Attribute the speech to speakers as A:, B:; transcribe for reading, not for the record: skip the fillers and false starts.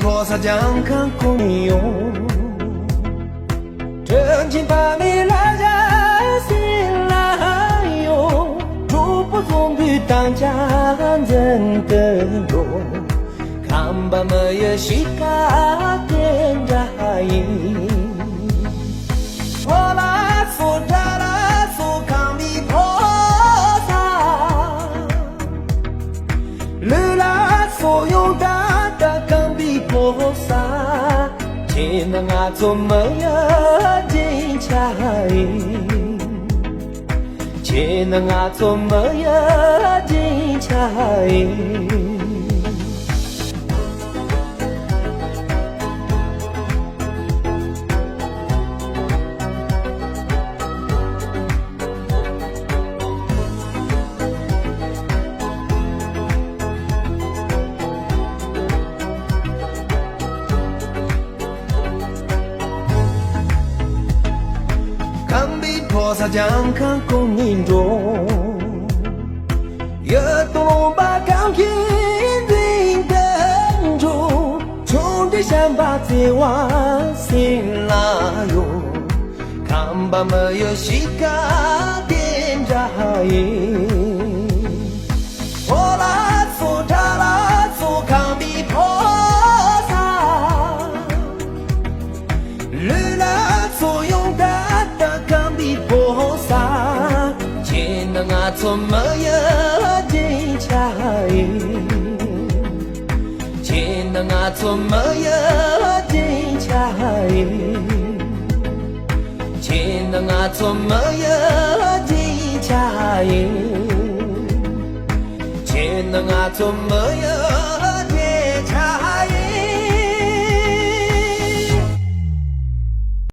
A: 多少江看公牛，真情把你拉下心来哟，如不总比当家人的多，看吧没有西卡点着影，我来说他来说看你破萨，日来所用的。菩萨，只能啊做没有金彩，只能啊做没有金彩。菩萨将看公民中，也懂把钢琴人等住，从这想把这往心拉哟，看吧没有西卡点着影，我来做他来做康比菩萨，日来做勇敢。菩萨，只能啊做没有金彩，只能啊做没有金彩，只能啊做没有金彩，只能啊做没有。